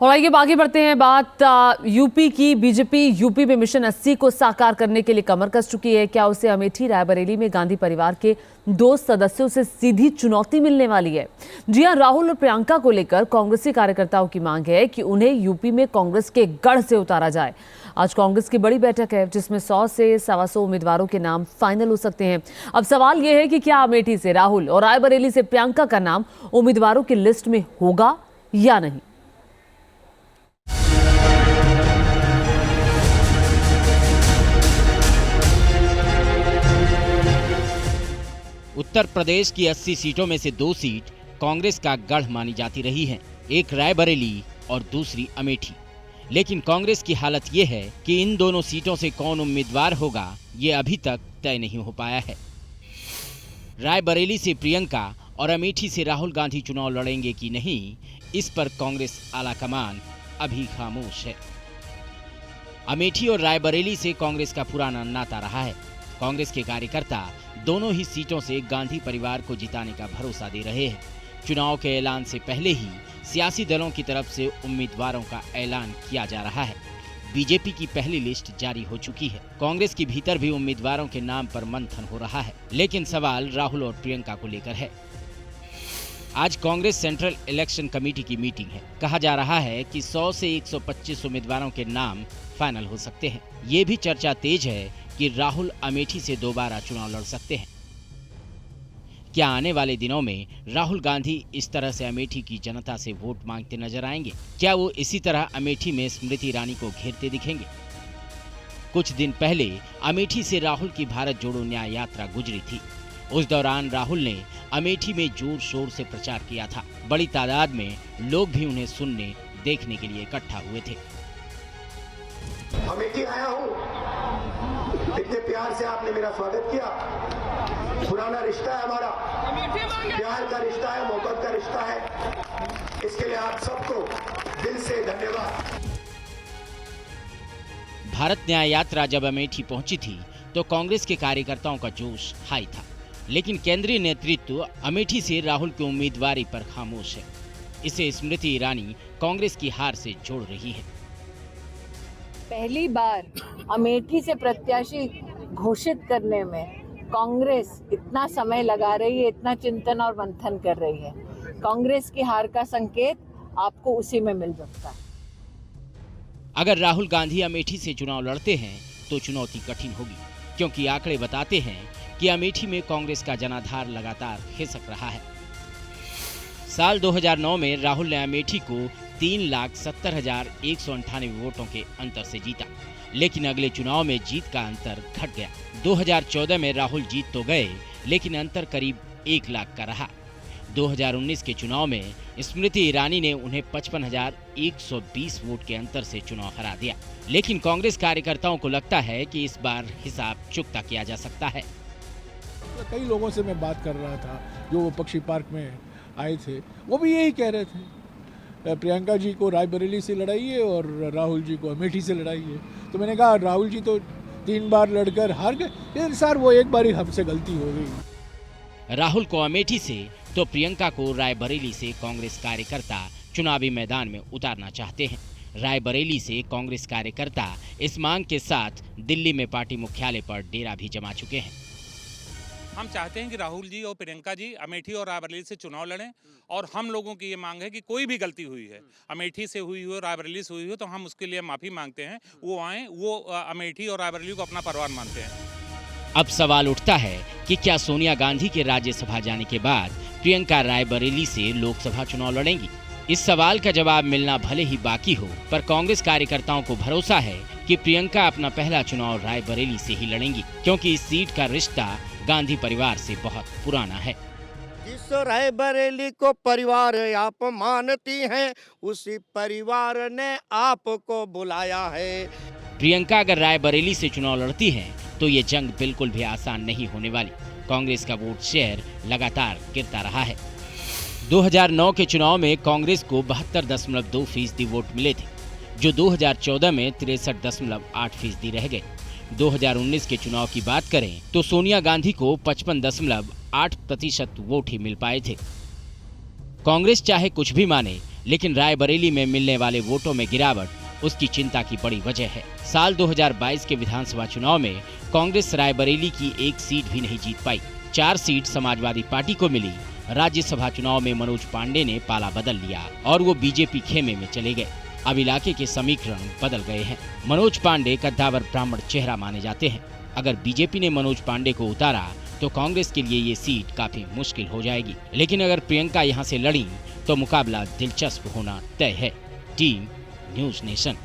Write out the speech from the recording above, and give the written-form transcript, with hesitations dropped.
और आइए आगे बढ़ते हैं। बात यूपी की। बीजेपी यूपी में मिशन 80 को साकार करने के लिए कमर कस चुकी है। क्या उसे अमेठी रायबरेली में गांधी परिवार के 2 सदस्यों से सीधी चुनौती मिलने वाली है? जी हां, राहुल और प्रियंका को लेकर कांग्रेसी कार्यकर्ताओं की मांग है कि उन्हें यूपी में कांग्रेस के गढ़ से उतारा जाए। आज कांग्रेस की बड़ी बैठक है जिसमें 100 से 125 उम्मीदवारों के नाम फाइनल हो सकते हैं। अब सवाल यह है कि क्या अमेठी से राहुल और रायबरेली से प्रियंका का नाम उम्मीदवारों की लिस्ट में होगा या नहीं। उत्तर प्रदेश की 80 सीटों में से 2 सीट कांग्रेस का गढ़ मानी जाती रही हैं, एक रायबरेली और दूसरी अमेठी। लेकिन कांग्रेस की हालत ये है कि इन दोनों सीटों से कौन उम्मीदवार होगा ये अभी तक तय नहीं हो पाया है। रायबरेली से प्रियंका और अमेठी से राहुल गांधी चुनाव लड़ेंगे कि नहीं, इस पर कांग्रेस आलाकमान अभी खामोश है। अमेठी और रायबरेली से कांग्रेस का पुराना नाता रहा है। कांग्रेस के कार्यकर्ता दोनों ही सीटों से गांधी परिवार को जिताने का भरोसा दे रहे हैं। चुनाव के ऐलान से पहले ही सियासी दलों की तरफ से उम्मीदवारों का ऐलान किया जा रहा है। बीजेपी की पहली लिस्ट जारी हो चुकी है। कांग्रेस के भीतर भी उम्मीदवारों के नाम पर मंथन हो रहा है, लेकिन सवाल राहुल और प्रियंका को लेकर है। आज कांग्रेस सेंट्रल इलेक्शन कमेटी की मीटिंग है। कहा जा रहा है कि 100 से 125 उम्मीदवारों के नाम फाइनल हो सकते हैं। ये भी चर्चा तेज है कि राहुल अमेठी से दोबारा चुनाव लड़ सकते हैं। क्या आने वाले दिनों में राहुल गांधी इस तरह से अमेठी की जनता से वोट मांगते नजर आएंगे? क्या वो इसी तरह अमेठी में स्मृति ईरानी को घेरते दिखेंगे? कुछ दिन पहले अमेठी से राहुल की भारत जोड़ो न्याय यात्रा गुजरी थी। उस दौरान राहुल ने अमेठी में जोर शोर से प्रचार किया था। बड़ी तादाद में लोग भी उन्हें सुनने देखने के लिए इकट्ठा हुए थे। अमेठी आया हूँ, इतने प्यार से आपने मेरा स्वागत किया। पुराना रिश्ता है हमारा, प्यार का रिश्ता है, मोहब्बत का रिश्ता है। इसके लिए आप सबको दिल से धन्यवाद। भारत न्याय यात्रा जब अमेठी पहुंची थी तो कांग्रेस के कार्यकर्ताओं का जोश हाई था, लेकिन केंद्रीय नेतृत्व अमेठी से राहुल की उम्मीदवारी पर खामोश है। इसे स्मृति ईरानी कांग्रेस की हार से जोड़ रही है। पहली बार अमेठी से प्रत्याशी घोषित करने में कांग्रेस इतना समय लगा रही है, इतना चिंतन और मंथन कर रही है। कांग्रेस की हार का संकेत आपको उसी में मिल सकता है। अगर राहुल गांधी अमेठी से चुनाव लड़ते हैं तो चुनौती कठिन होगी, क्योंकि आंकड़े बताते हैं कि अमेठी में कांग्रेस का जनाधार लगातार खिसक रहा है। साल 2009 में राहुल ने अमेठी को 3,70,198 वोटों के अंतर से जीता, लेकिन अगले चुनाव में जीत का अंतर घट गया। 2014 में राहुल जीत तो गए, लेकिन अंतर करीब 1 लाख का रहा। 2019 के चुनाव में स्मृति ईरानी ने उन्हें 55,120 वोट के अंतर से चुनाव हरा दिया। लेकिन कांग्रेस कार्यकर्ताओं को लगता है कि इस बार हिसाब चुकता किया जा सकता है। कई लोगों से मैं बात कर रहा था जो वो पक्षी पार्क में आए थे, वो भी यही कह रहे थे, प्रियंका जी को रायबरेली से लड़ाइए और राहुल जी को अमेठी से लड़ाइए। तो मैंने कहा राहुल जी तो 3 बार लड़कर हार गए, सर वो एक बार ही हमसे गलती हो गई। राहुल को अमेठी से तो प्रियंका को रायबरेली से कांग्रेस कार्यकर्ता चुनावी मैदान में उतारना चाहते हैं। रायबरेली से कांग्रेस कार्यकर्ता इस मांग के साथ दिल्ली में पार्टी मुख्यालय पर डेरा भी जमा चुके हैं। हम चाहते हैं कि राहुल जी और प्रियंका जी अमेठी और रायबरेली से चुनाव लड़ें, और हम लोगों की ये मांग है कि कोई भी गलती हुई है, अमेठी से हुई हो, रायबरेली से हुई हो, तो हम उसके लिए माफ़ी मांगते हैं। वो आएँ, वो अमेठी और रायबरेली को अपना परिवार मानते हैं। अब सवाल उठता है कि क्या सोनिया गांधी के राज्यसभा जाने के बाद प्रियंका रायबरेली से लोकसभा चुनाव लड़ेंगी? इस सवाल का जवाब मिलना भले ही बाकी हो, पर कांग्रेस कार्यकर्ताओं को भरोसा है कि प्रियंका अपना पहला चुनाव रायबरेली से ही लड़ेंगी, क्योंकि इस सीट का रिश्ता गांधी परिवार से बहुत पुराना है। जिस रायबरेली को परिवार आप मानती हैं, उसी परिवार ने आपको बुलाया है। प्रियंका अगर रायबरेली से चुनाव लड़ती हैं तो ये जंग बिल्कुल भी आसान नहीं होने वाली। कांग्रेस का वोट शेयर लगातार गिरता रहा है। 2009 के चुनाव में कांग्रेस को 72.2% वोट मिले थे, जो 2014 में 63.8% रह गए। 2019 के चुनाव की बात करें तो सोनिया गांधी को 55.8% वोट ही मिल पाए थे। कांग्रेस चाहे कुछ भी माने, लेकिन रायबरेली में मिलने वाले वोटों में गिरावट उसकी चिंता की बड़ी वजह है। साल 2022 के विधानसभा चुनाव में कांग्रेस रायबरेली की एक सीट भी नहीं जीत पाई। 4 सीट समाजवादी पार्टी को मिली। राज्यसभा चुनाव में मनोज पांडे ने पाला बदल लिया और वो बीजेपी खेमे में चले गए। अब इलाके के समीकरण बदल गए हैं। मनोज पांडे कद्दावर ब्राह्मण चेहरा माने जाते हैं। अगर बीजेपी ने मनोज पांडे को उतारा तो कांग्रेस के लिए ये सीट काफी मुश्किल हो जाएगी। लेकिन अगर प्रियंका यहाँ से लड़ी तो मुकाबला दिलचस्प होना तय है। Team news nation.